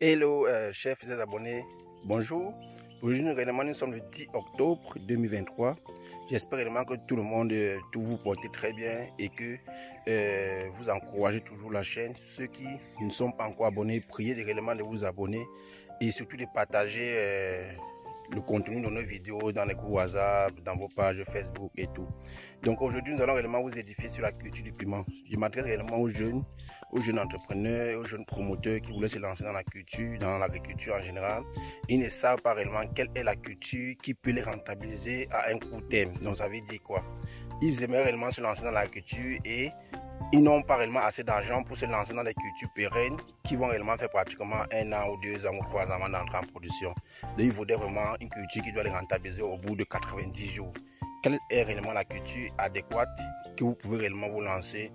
Hello, chers fidèles abonnés, bonjour. Aujourd'hui, nous sommes le 10 octobre 2023. J'espère réellement que tout le monde, tout vous portez très bien et que vous encouragez toujours la chaîne. Ceux qui ne sont pas encore abonnés, priez réellement de vous abonner et surtout de partager le contenu de nos vidéos dans les groupes WhatsApp, dans vos pages Facebook et tout. Donc aujourd'hui, nous allons réellement vous édifier sur la culture du piment. Je m'adresse réellement aux jeunes entrepreneurs, aux jeunes promoteurs qui voulaient se lancer dans la culture, dans l'agriculture en général. Ils ne savent pas réellement quelle est la culture qui peut les rentabiliser à un court terme. Donc ça veut dire quoi? Ils aimeraient réellement se lancer dans l'agriculture et ils n'ont pas réellement assez d'argent pour se lancer dans les cultures pérennes qui vont réellement faire pratiquement 1 an ou 2 ans ou 3 ans avant d'entrer en production. Donc il faudrait vraiment une culture qui doit les rentabiliser au bout de 90 jours. Quelle est réellement la culture adéquate que vous pouvez réellement vous lancer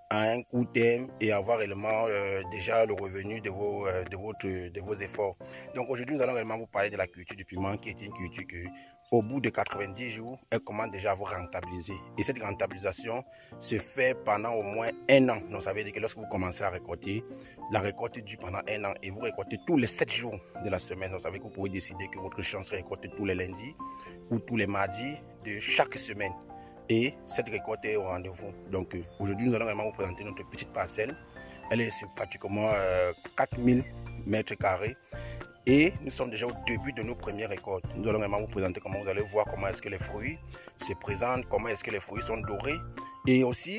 à un court terme et avoir réellement déjà le revenu de vos efforts. Donc aujourd'hui, nous allons réellement vous parler de la culture du piment qui est une culture que au bout de 90 jours, elle commence déjà à vous rentabiliser. Et cette rentabilisation se fait pendant au moins 1 an. Donc ça veut dire que lorsque vous commencez à récolter, la récolte dure pendant 1 an et vous récoltez tous les 7 jours de la semaine. Donc ça veut dire que vous pouvez décider que votre champ sera récolté tous les lundis ou tous les mardis de chaque semaine. Et cette récolte est au rendez-vous. Donc aujourd'hui, nous allons vraiment vous présenter notre petite parcelle. Elle est sur pratiquement 4000 mètres carrés. Et nous sommes déjà au début de nos premières récoltes. Nous allons vraiment vous présenter comment vous allez voir comment est-ce que les fruits se présentent, comment est-ce que les fruits sont dorés. Et aussi,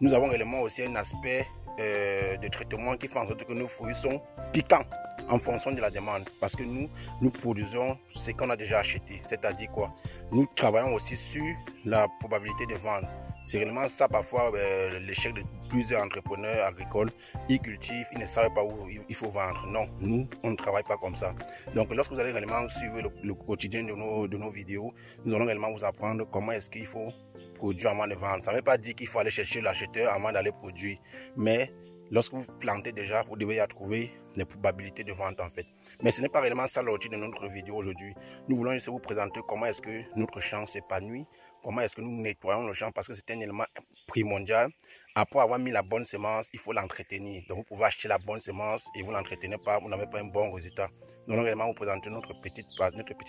nous avons réellement aussi un aspect de traitement qui fait en sorte que nos fruits sont piquants en fonction de la demande. Parce que nous produisons ce qu'on a déjà acheté. C'est-à-dire quoi? Nous travaillons aussi sur la probabilité de vendre. C'est réellement ça parfois l'échec de plusieurs entrepreneurs agricoles. Ils cultivent, ils ne savent pas où il faut vendre. Non, nous, on ne travaille pas comme ça. Donc lorsque vous allez réellement suivre le quotidien de nos vidéos, nous allons réellement vous apprendre comment est-ce qu'il faut produire avant de vendre. Ça ne veut pas dire qu'il faut aller chercher l'acheteur avant d'aller produire. Mais lorsque vous plantez déjà, vous devez y trouver les probabilités de vente en fait. Mais ce n'est pas réellement ça l'objectif de notre vidéo aujourd'hui. Nous voulons juste vous présenter comment est-ce que notre champ s'épanouit, comment est-ce que nous nettoyons le champ parce que c'est un élément primordial. Après avoir mis la bonne semence, il faut l'entretenir. Donc vous pouvez acheter la bonne semence et vous ne l'entretenez pas, vous n'avez pas un bon résultat. Nous allons réellement vous présenter notre petite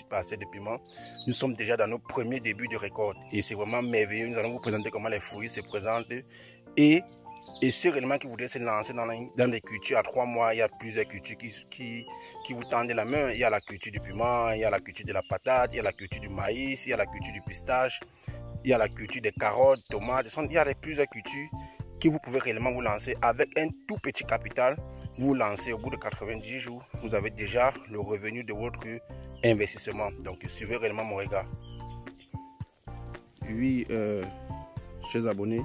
parcelle de piment. Nous sommes déjà dans nos premiers débuts de récolte et c'est vraiment merveilleux. Nous allons vous présenter comment les fruits se présentent et ceux réellement qui voudraient se lancer dans des cultures à 3 mois, il y a plusieurs cultures qui vous tendent la main. Il y a la culture du piment, il y a la culture de la patate, il y a la culture du maïs, il y a la culture du pistache, il y a la culture des carottes, tomates. Il y a plusieurs cultures que vous pouvez réellement vous lancer avec un tout petit capital. Vous lancez au bout de 90 jours, vous avez déjà le revenu de votre investissement. Donc suivez réellement mon regard. Oui, chers abonnés.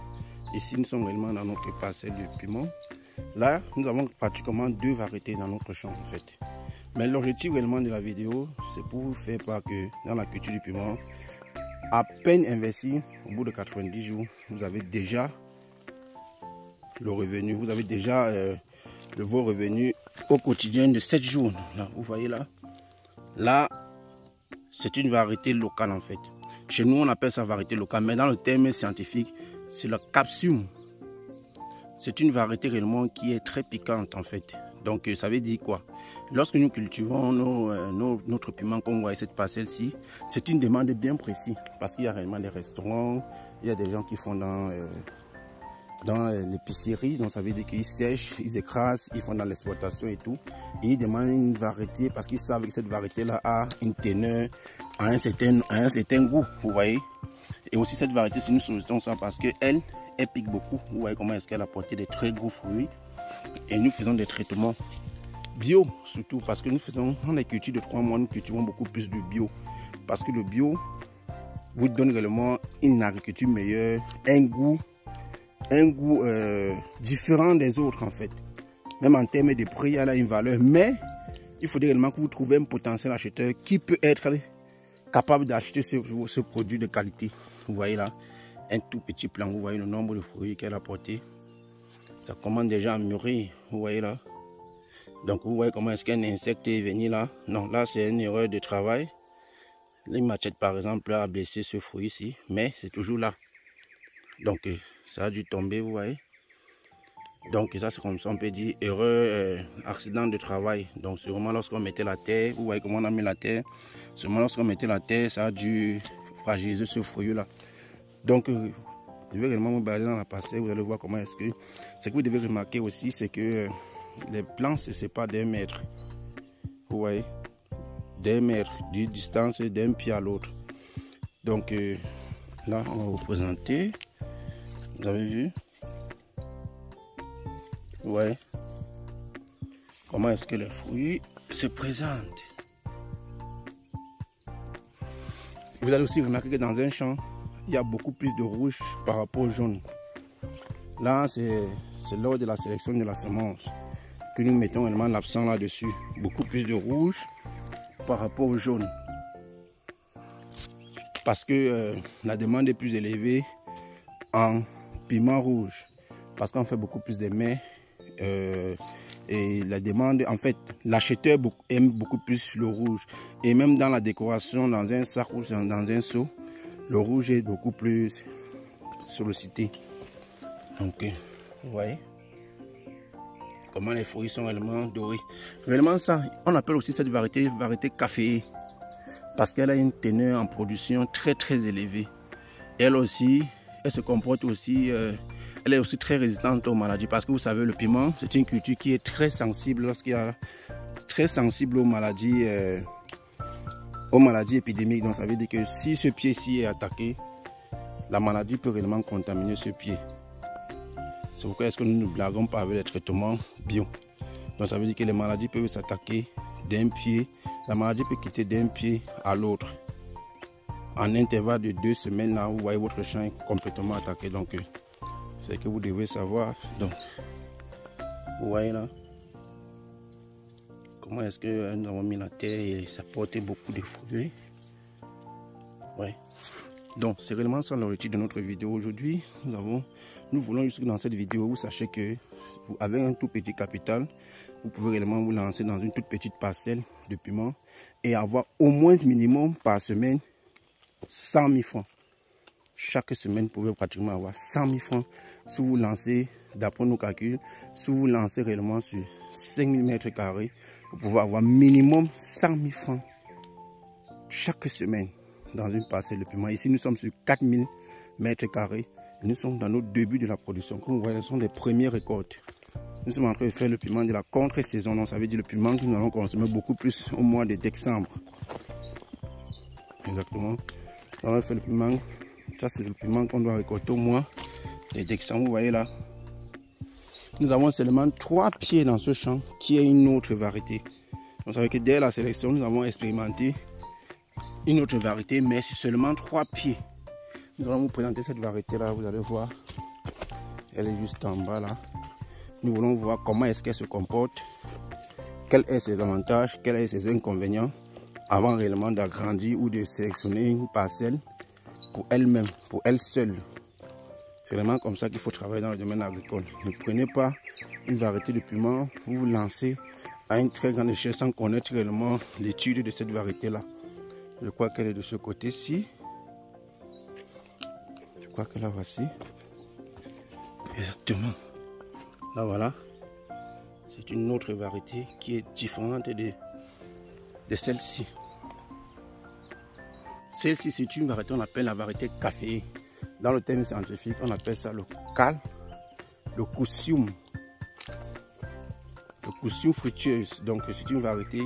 Ici, nous sommes réellement dans notre parcelle de piment. Là, nous avons pratiquement 2 variétés dans notre champ en fait. Mais l'objectif réellement de la vidéo, c'est pour vous faire part que dans la culture du piment, à peine investi, au bout de 90 jours, vous avez déjà le revenu. Vous avez déjà vos revenus au quotidien de 7 jours. Là, vous voyez là. Là, c'est une variété locale en fait. Chez nous, on appelle ça variété locale, mais dans le terme scientifique, c'est la capsule. C'est une variété réellement qui est très piquante en fait. Donc ça veut dire quoi? Lorsque nous cultivons notre piment, comme vous voyez cette parcelle-ci, c'est une demande bien précise. Parce qu'il y a réellement des restaurants, il y a des gens qui font dans l'épicerie. Donc ça veut dire qu'ils sèchent, ils écrasent, ils font dans l'exploitation et tout. Et ils demandent une variété parce qu'ils savent que cette variété-là a une teneur, a un certain goût, vous voyez. Et aussi cette variété, c'est une solution ça parce qu'elle pique beaucoup. Vous voyez comment est-ce qu'elle a porté des très gros fruits. Et nous faisons des traitements bio surtout parce que nous faisons dans les cultures de 3 mois, nous cultivons beaucoup plus de bio. Parce que le bio vous donne réellement une agriculture meilleure, un goût différent des autres en fait. Même en termes de prix, elle a une valeur. Mais il faudrait réellement que vous trouviez un potentiel acheteur qui peut être capable d'acheter ce produit de qualité. Vous voyez là, un tout petit plant, vous voyez le nombre de fruits qu'elle a porté. Ça commence déjà à mûrir, vous voyez là. Donc vous voyez comment est-ce qu'un insecte est venu là. Non, là c'est une erreur de travail. Les machettes par exemple a blessé ce fruit ici, mais c'est toujours là. Donc ça a dû tomber, vous voyez. Donc ça c'est comme ça on peut dire heureux accident de travail. Donc sûrement lorsqu'on mettait la terre, vous voyez comment on a mis la terre, sûrement lorsqu'on mettait la terre, ça a dû fragiliser ce fruit là. Donc je vais réellement me balader dans la parcelle, vous allez voir comment est-ce que... Ce que vous devez remarquer aussi, c'est que les plants se séparent d'un mètre. Vous voyez, d'un mètre, de distance d'un pied à l'autre. Donc là, on va vous présenter. Vous avez vu? Vous voyez comment est-ce que les fruits se présentent. Vous allez aussi remarquer que dans un champ, il y a beaucoup plus de rouge par rapport au jaune. Là, c'est lors de la sélection de la semence que nous mettons vraiment l'accent là-dessus. Beaucoup plus de rouge par rapport au jaune. Parce que la demande est plus élevée en piment rouge. Parce qu'on fait beaucoup plus de mets. Et la demande, en fait, l'acheteur aime beaucoup plus le rouge. Et même dans la décoration, dans un sac ou dans un seau, le rouge est beaucoup plus sollicité. Donc, vous voyez comment les fruits sont réellement dorés. Réellement ça, on appelle aussi cette variété café. Parce qu'elle a une teneur en production très élevée. Elle aussi, elle se comporte aussi, elle est aussi très résistante aux maladies. Parce que vous savez, le piment, c'est une culture qui est très sensible lorsqu'il y a très sensible aux maladies épidémiques. Donc ça veut dire que si ce pied-ci est attaqué, la maladie peut réellement contaminer ce pied. C'est pourquoi est-ce que nous ne blaguons pas avec les traitements bio. Donc ça veut dire que les maladies peuvent s'attaquer d'un pied. La maladie peut quitter d'un pied à l'autre. En intervalle de 2 semaines, là, vous voyez votre champ est complètement attaqué. Donc c'est ce que vous devez savoir. Donc vous voyez là comment est-ce que nous avons mis la terre et ça porte beaucoup de fruits. Ouais. Donc c'est réellement ça l'objectif de notre vidéo aujourd'hui. Nous voulons juste que dans cette vidéo vous sachiez que avec un tout petit capital, vous pouvez réellement vous lancer dans une toute petite parcelle de piment et avoir au moins minimum par semaine 100 000 francs. Chaque semaine, vous pouvez pratiquement avoir 100 000 francs si vous lancez, d'après nos calculs, si vous lancez réellement sur 5 000 mètres carrés, vous pouvez avoir minimum 100 000 francs chaque semaine dans une parcelle de piment. Ici, nous sommes sur 4 000 mètres carrés. Nous sommes dans nos débuts de la production. Comme vous voyez, ce sont les premières récoltes. Nous sommes en train de faire le piment de la contre-saison. Donc, ça veut dire le piment que nous allons consommer beaucoup plus au mois de décembre. Exactement. On va faire le piment. Ça, c'est le piment qu'on doit récolter au mois de décembre. Vous voyez là. Nous avons seulement 3 pieds dans ce champ qui est une autre variété. Vous savez que dès la sélection, nous avons expérimenté une autre variété, mais c'est seulement 3 pieds. Nous allons vous présenter cette variété là, vous allez voir. Elle est juste en bas là. Nous voulons voir comment est-ce qu'elle se comporte, quels sont ses avantages, quels sont ses inconvénients, avant réellement d'agrandir ou de sélectionner une parcelle pour elle-même, pour elle seule. C'est vraiment comme ça qu'il faut travailler dans le domaine agricole. Ne prenez pas une variété de piment, vous vous lancez à une très grande échelle sans connaître réellement l'étude de cette variété là. Je crois qu'elle est de ce côté-ci. Je crois que la voici. Exactement. Là voilà. C'est une autre variété qui est différente de celle-ci. Celle-ci, c'est une variété qu'on appelle la variété café. Dans le terme scientifique, on appelle ça le Cusium. Le Cusium fructueuse. Donc c'est une variété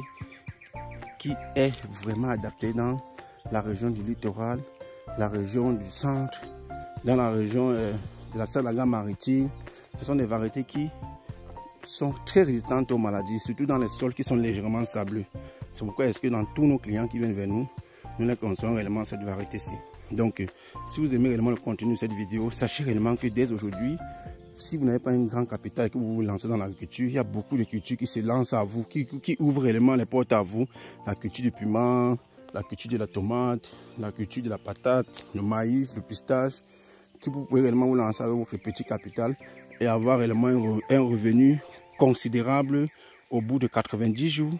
qui est vraiment adaptée dans la région du littoral, la région du centre, dans la région de la Salaga maritime. Ce sont des variétés qui sont très résistantes aux maladies, surtout dans les sols qui sont légèrement sableux. C'est pourquoi est-ce que dans tous nos clients qui viennent vers nous, nous les consommons réellement cette variété-ci. Donc, si vous aimez réellement le contenu de cette vidéo, sachez réellement que dès aujourd'hui, si vous n'avez pas un grand capital et que vous vous lancez dans l'agriculture, il y a beaucoup de cultures qui se lancent à vous, qui ouvrent réellement les portes à vous. La culture du piment, la culture de la tomate, la culture de la patate, le maïs, le pistache, que vous pouvez réellement vous lancer avec votre petit capital et avoir réellement un revenu considérable au bout de 90 jours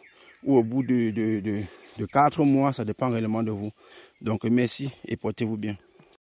ou au bout de 4 mois, ça dépend réellement de vous. Donc merci et portez-vous bien.